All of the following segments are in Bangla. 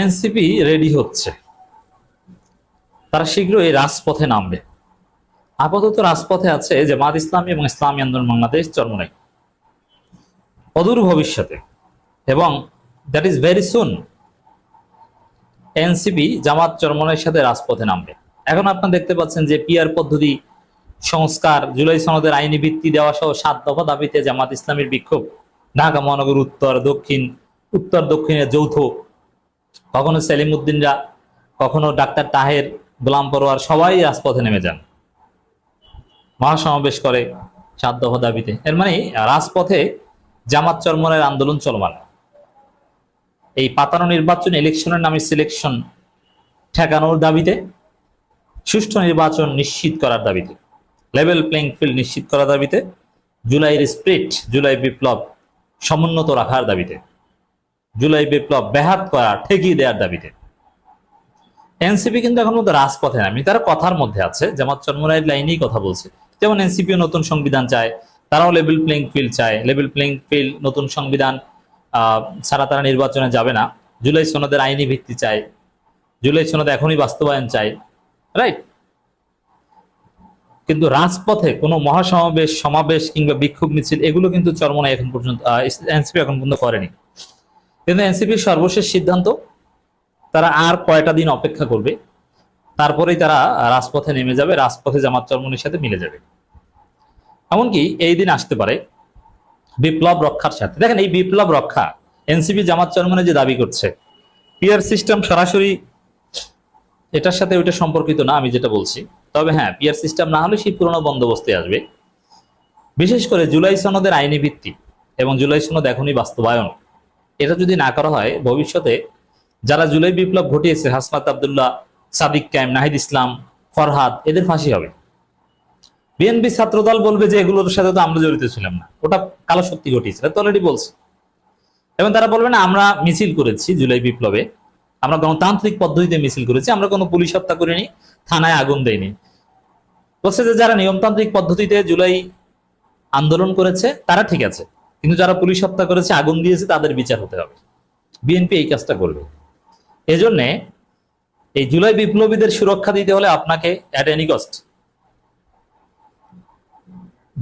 এনসিপি রেডি হচ্ছে, তারা শীঘ্রই রাজপথে নামবে। আপাতত রাজপথে আছে জামাত ইসলামী এবং ইসলামী আন্দোলন বাংলাদেশ চরমোনাই। অদূর ভবিষ্যতে এবং that is very soon NCP Jamaat চরমোনাইয়ের সাথে রাজপথে নামবে। এখন আপনারা দেখতে পাচ্ছেন যে পিআর পদ্ধতি সংস্কার, জুলাই সনদের আইনি ভিত্তি দেওয়া সহ 7 দফা দাবিতে জামাত ইসলামীর বিক্ষোভ। ঢাকা মহানগর উত্তর দক্ষিণ, উত্তর দক্ষিণের যৌথ, কখনো সেলিম উদ্দিনরা, কখনো ডাক্তার তাহের, গোলাম পরোয়ার সবাই রাজপথে নেমে যান, মহাসমাবেশ করে 7 দফা দাবিতে। এর মানে রাজপথে জামাত চরমোনাইয়ের আন্দোলন চলমান। এই পাতানো নির্বাচন ইলেকশনের নামে সিলেকশন ঠেকানোর দাবিতে, সুষ্ঠু নির্বাচন নিশ্চিত করার দাবিতে, লেভেল প্লেইং ফিল্ড নিশ্চিত করার দাবিতে, জুলাইয়ের স্পিরিট, জুলাই বিপ্লব সমুন্নত রাখার দাবিতে, জুলাই বিপ্লব ব্যাহত করা, ঠেকিয়ে দেওয়ার দাবিতে এনসিপি কিন্তু এখন মধ্যে রাজপথে নামি। তারা কথার মধ্যে আছে, জামাত চরমোনাইয়ের লাইনেই কথা বলছে। যেমন এনসিপিও নতুন সংবিধান চায়, তারাও লেভেল প্লেইং ফিল্ড চায়। লেভেল প্লেইং ফিল্ড, নতুন সংবিধান ছাড়া তারা নির্বাচনে যাবে না। জুলাই সনদের আইনি ভিত্তি চায়, জুলাই সনদ এখনই বাস্তবায়ন চায়, রাইট? কিন্তু রাজপথে কোনো মহাসমাবেশ, সমাবেশ কিংবা বিক্ষোভ মিছিল এগুলো কিন্তু চরমোনাই এখন পর্যন্ত, এনসিপি এখন পর্যন্ত করেনি। কিন্তু এনসিপির সর্বশেষ সিদ্ধান্ত, তারা আর কয়টা দিন অপেক্ষা করবে, তারপরেই তারা রাজপথে নেমে যাবে, রাজপথে জামাত চরমোনাইয়ের সাথে মিলে যাবে। এমনকি এই দিন আসতে পারে বিপ্লব রক্ষার সাথে। দেখেন, এই বিপ্লব রক্ষা এনসিপি জামাত চরমোনাই যে দাবি করছে, পিআর সিস্টেম সরাসরি এটার সাথে ওইটা সম্পর্কিত না, আমি যেটা বলছি। তবে হ্যাঁ, পিআর সিস্টেম না হলে সেই পুরনো বন্দোবস্তে আসবে। বিশেষ করে জুলাই সনদের আইনি ভিত্তি এবং জুলাই সনদ এখনই বাস্তবায়ন, এটা যদি না করা হয়, ভবিষ্যতে যারা জুলাই বিপ্লব ঘটিয়েছে, হাসনাত আব্দুল্লাহ, সাদিক কায়েম, নাহিদ ইসলাম, ফরহাদ, এদের ফাঁসি হবে। বিএনপি ছাত্রদল বলবে যে এগুলোর সাথে তো আমরা জড়িত ছিলাম না, ওটা কালো শক্তি ঘটিয়েছে, তো অলরেডি বলছে। এবং তারা বলবে না আমরা মিছিল করেছি জুলাই বিপ্লবে, আমরা গণতান্ত্রিক পদ্ধতিতে মিছিল করেছি, আমরা কোনো পুলিশ হত্যা করিনি, থানায় আগুন দেয়নি। বলছে যে যারা নিয়মতান্ত্রিক পদ্ধতিতে জুলাই আন্দোলন করেছে তারা ঠিক আছে, কিন্তু যারা পুলিশ হত্যা করেছে, আগুন দিয়েছে, তাদের বিচার হতে হবে। বিএনপি এই কাজটা করবে। এজন্যে এই জুলাই বিপ্লবীদের সুরক্ষা দিতে হলে আপনাকে অ্যাট এনি কস্ট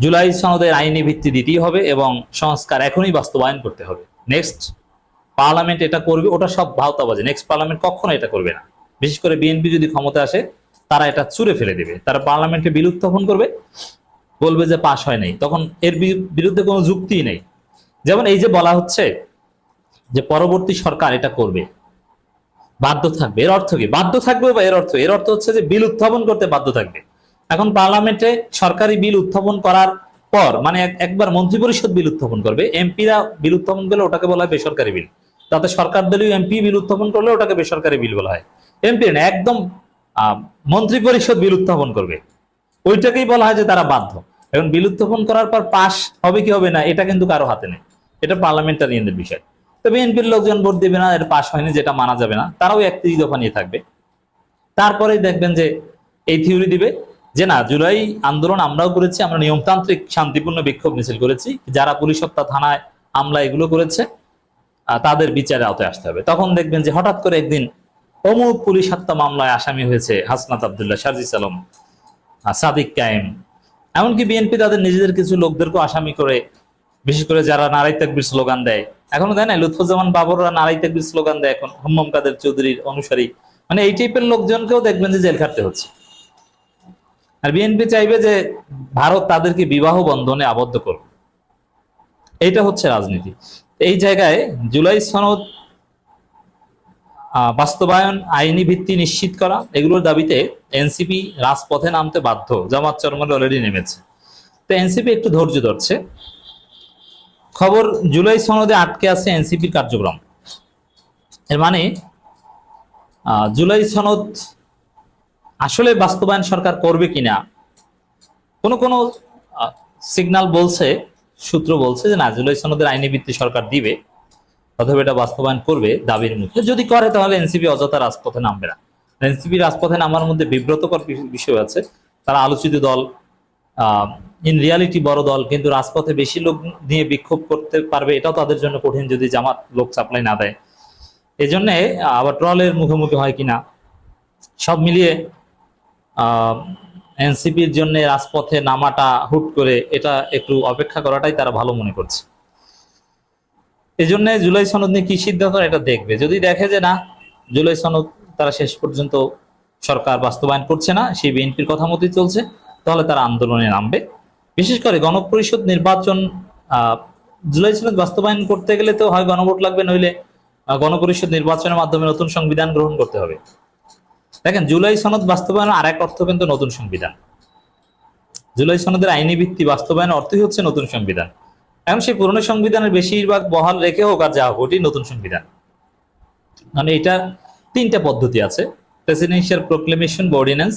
জুলাই সনদের আইনি ভিত্তি দিতেই হবে এবং সংস্কার এখনই বাস্তবায়ন করতে হবে। নেক্সট পার্লামেন্ট এটা করবে, ওটা সব ভাওতাবাজি। নেক্সট পার্লামেন্ট কখনো এটা করবে না। বিশেষ করে বিএনপি যদি ক্ষমতা আসে, তারা এটা চুরে ফেলে দেবে। তারা পার্লামেন্টে বিল উত্থাপন করবে, বলবে যে পাশ হয় নাই, তখন এর বিরুদ্ধে কোনো যুক্তিই নেই। যেমন এই যে বলা হচ্ছে যে পরবর্তী সরকার এটা করবে, বাধ্য থাকবে, এর অর্থ কি? বাধ্য থাকবে বা এর অর্থ হচ্ছে যে বিল উত্থাপন করতে বাধ্য থাকবে। এখন পার্লামেন্টে সরকারি বিল উত্থাপন করার পর, মানে একবার মন্ত্রিপরিষদ বিল উত্থাপন করবে, এমপিরা বিল উত্থাপন করলে ওটাকে বলা হয় বেসরকারি বিল। তাতে সরকার দলীয় এমপি বিল উত্থাপন করলে ওটাকে বেসরকারি বিল বলা হয়। এমপি না, একদম মন্ত্রিপরিষদ বিল উত্থাপন করবে, ওইটাকেই বলা হয় যে তারা বাধ্য। এখন বিল উত্থাপন করার পর পাশ হবে কি হবে না, এটা কিন্তু কারো হাতে নেই, এটা পার্লামেন্টারিয়ানদের বিষয়। তো বিএনপির লোকজন ভোট দেবে না, এটা পাশ হয়নি, যেটা মানা যাবে না, তারাও 31 দফা নিয়ে থাকবে। তারপরেই দেখবেন যে এই থিওরি দিবে যে না, জুলাই আন্দোলন আমরাও করেছি, আমরা নিয়মতান্ত্রিক শান্তিপূর্ণ বিক্ষোভ মিছিল করেছি, যারা পুলিশ হত্যা, থানায় হামলা এগুলো করেছে তাদের বিচারে আওতায় আসতে হবে। তখন দেখবেন যে হঠাৎ করে একদিন অমুক পুলিশ হত্যা মামলায় আসামি হয়েছে হাসনাত আব্দুল্লাহ, সাজিস আলম, সাদিক কায়েম। এমনকি বিএনপি তাদের নিজেদের কিছু লোকদেরকেও আসামি করে, বিশেষ করে যারা নারাই তাকবীর স্লোগান দেয়, এখনো দেয় না, লুৎফুজ্জামান বাবররা নারাই তাকবীর স্লোগান দেয় এখন, হুম্মাম কাদের চৌধুরীর অনুসারী, মানে এই টাইপের লোকজনকেও দেখবেন যে জেল খাটতে হচ্ছে। আর বিএনপি চাইবে যে ভারত তাদেরকে বিবাহ বন্ধনে আবদ্ধ করবে। এইটা হচ্ছে রাজনীতি। এই জায়গায় জুলাই সনদ বাস্তবায়ন, আইনি ভিত্তি নিশ্চিত করা, এগুলোর দাবিতে এনসিপি রাজপথে নামতে বাধ্য। জামাত চরমোনাই অলরেডি নেমেছে। তো এনসিপি একটু ধৈর্য ধরছে। খবর, জুলাই সনদে আটকে আছে এনসিপির কার্যক্রম। এর মানে জুলাই সনদ আসলে বাস্তবায়ন সরকার করবে কিনা, কোন কোন সিগন্যাল বলছে, সূত্র বলছে যে না, জুলাই সনদের আইনি ভিত্তি সরকার দিবে, অথবা এটা বাস্তবায়ন করবে দাবির মুখে। যদি করে তাহলে এনসিপি অযথা রাজপথে নামবে না। এনসিপি রাজপথে নামার মধ্যে বিব্রতকর বিষয় আছে। তারা আলোচিত দল, ইন রিয়ালিটি বড় দল, কিন্তু রাজপথে বেশি লোক নিয়ে বিক্ষোভ করতে পারবে, এটাও তাদের জন্য কঠিন যদি জামাত লোক সাপ্লাই না দেয়। এই জন্যে আবার ট্রলের মুখোমুখি হয় কিনা, সব মিলিয়ে এনসিপির জন্য রাজপথে নামাটা হুট করে এটা একটু অপেক্ষা করাটাই তারা ভালো মনে করছে। এই জন্য জুলাই সনদ নিয়ে কি সিদ্ধান্ত এটা দেখবে। যদি দেখে যে না, জুলাই সনদ তারা শেষ পর্যন্ত সরকার বাস্তবায়ন করছে না, সেই বিএনপির কথা মতোই চলছে, তাহলে তারা আন্দোলনে নামবে। বিশেষ করে গণপরিষদ নির্বাচন, জুলাই সনদ বাস্তবায়ন করতে গেলে তো হয় গণভোট লাগবে, নইলে গণপরিষদ নির্বাচনের মাধ্যমে নতুন সংবিধান গ্রহণ করতে হবে। দেখেন, জুলাই সনদ বাস্তবায়নের আর এক অর্থ কিন্তু নতুন সংবিধান। জুলাই সনদের আইনি ভিত্তি বাস্তবায়নের অর্থই হচ্ছে নতুন সংবিধান। এখন সেই পুরনো সংবিধানের বেশিরভাগ বহাল রেখে হোক আর যা হোক, ওটি নতুন সংবিধান। মানে এটা তিনটা পদ্ধতি আছে: প্রেসিডেন্সিয়াল প্রোক্লেমেশন বা অর্ডিন্যান্স,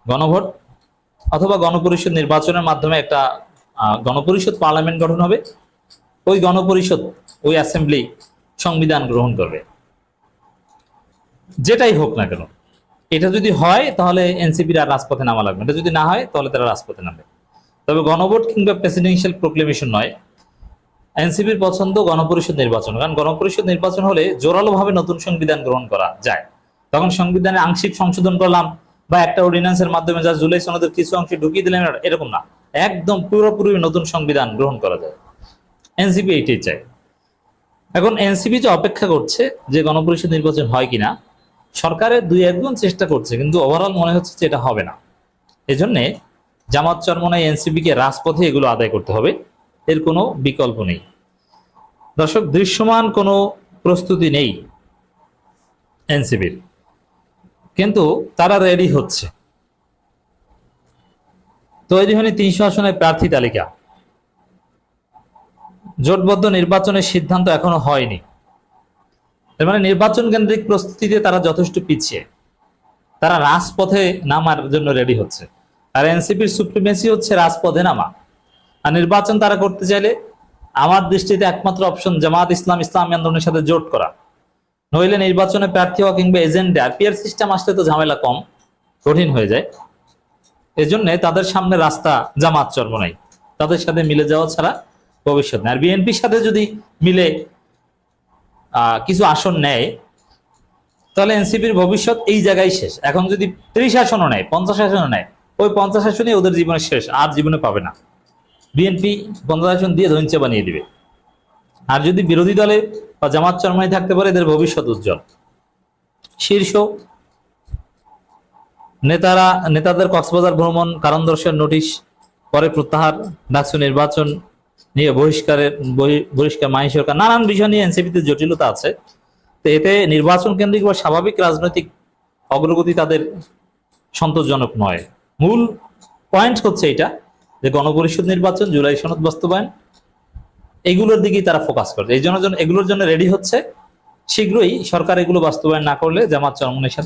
গণভোট, অথবা গণপরিষদ নির্বাচনের মাধ্যমে একটা গণপরিষদ পার্লামেন্ট গঠন হবে, ওই গণপরিষদ, ওই অ্যাসেম্বলি সংবিধান গ্রহণ করবে। যেটাই হোক না কেন, এটা যদি হয় তাহলে এনসিপির আর রাজপথে নামা লাগবে, এটা যদি না হয় তাহলে তারা রাজপথে নামবে। তবে গণভোট কিংবা প্রেসিডেন্সিয়াল প্রোক্লেমেশন নয়, এনসিপির পছন্দ গণপরিষদ নির্বাচন। কারণ গণপরিষদ নির্বাচন হলে জোরালোভাবে নতুন সংবিধান গ্রহণ করা যায়। তখন সংবিধানে আংশিক সংশোধন করলাম বা একটা অর্ডিন্যান্সের মাধ্যমে যা জুলাই সনদের কিছু অংশ ঢুকিয়ে দিলাম, এরকম না, একদম পুরোপুরি নতুন সংবিধান গ্রহণ করা যায়। এনসিপি এইটাই চায়। এখন এনসিপি যে অপেক্ষা করছে যে গণপরিষদ নির্বাচন হয় কিনা, সরকারের দুই একজন চেষ্টা করছে, কিন্তু ওভারঅল মনে হচ্ছে যে এটা হবে না। এজন্যে জামাত চরমনাই এনসিপিকে রাজপথে এগুলো আদায় করতে হবে, এর কোনো বিকল্প নেই। দর্শক, দৃশ্যমান কোনো প্রস্তুতি নেই এনসিপির, কিন্তু তারা রেডি হচ্ছে। তৈরি হয়নি 300 আসনের প্রার্থী তালিকা, জোটবদ্ধ নির্বাচনের সিদ্ধান্ত এখনো হয়নি। এর মানে নির্বাচন কেন্দ্রিক প্রস্তুতিতে তারা যথেষ্ট পিছিয়ে, তারা রাজপথে নামার জন্য রেডি হচ্ছে। আর এনসিপির সুপ্রিমেসি হচ্ছে রাজপথে নামা। আর নির্বাচন তারা করতে চাইলে আমার দৃষ্টিতে একমাত্র অপশন জামাত ইসলাম, ইসলামী আন্দোলনের সাথে জোট করা, নইলে নির্বাচনে প্রার্থী হওয়া কিংবা এজেন্ডা। আর পিআর সিস্টেম আসলে তো ঝামেলা কম, কঠিন হয়ে যায়। এজন্য তাদের সামনে রাস্তা জামাত চরমনাই, তাদের সাথে মিলে যাওয়া ছাড়া ভবিষ্যৎ নেই। আর বিএনপির সাথে যদি মিলে কিছু আসন নেয়, তাহলে এনসিপির ভবিষ্যৎ এই জায়গায় শেষ। এখন যদি 30 আসনও নেয়, 50 আসনও নেয়, ওই 50 আসনই ওদের জীবনের শেষ, আর জীবনে পাবে না। বিএনপি 50 আসন দিয়ে ধৈর্য বানিয়ে দিবে। আর যদি বিরোধী দলে বা জামাত চরমনাই থাকতে পারে, এদের ভবিষ্যৎ উজ্জ্বল। শীর্ষ নেতাদের কক্সবাজার ভ্রমণ কারণ দর্শানোর নোটিশ পরে প্রত্যাহার, ডাকসু নির্বাচন নিয়ে বহিষ্কার মাহি সরকার, নানান বিষয় নিয়ে এনসিপিতে জটিলতা আছে। তো এতে নির্বাচন কেন্দ্রিক বা স্বাভাবিক রাজনৈতিক অগ্রগতি তাদের সন্তোষজনক নয়। মূল পয়েন্ট হচ্ছে এটা যে গণপরিষদ নির্বাচন, জুলাই সনদ বাস্তবায়ন, এগুলোর দিকেই তারা ফোকাস করছে। এই জন্য এগুলোর জন্য রেডি হচ্ছে। শীঘ্রই সরকার এগুলো বাস্তবায়ন না করলে জামাত চরমনাইয়ের সাথে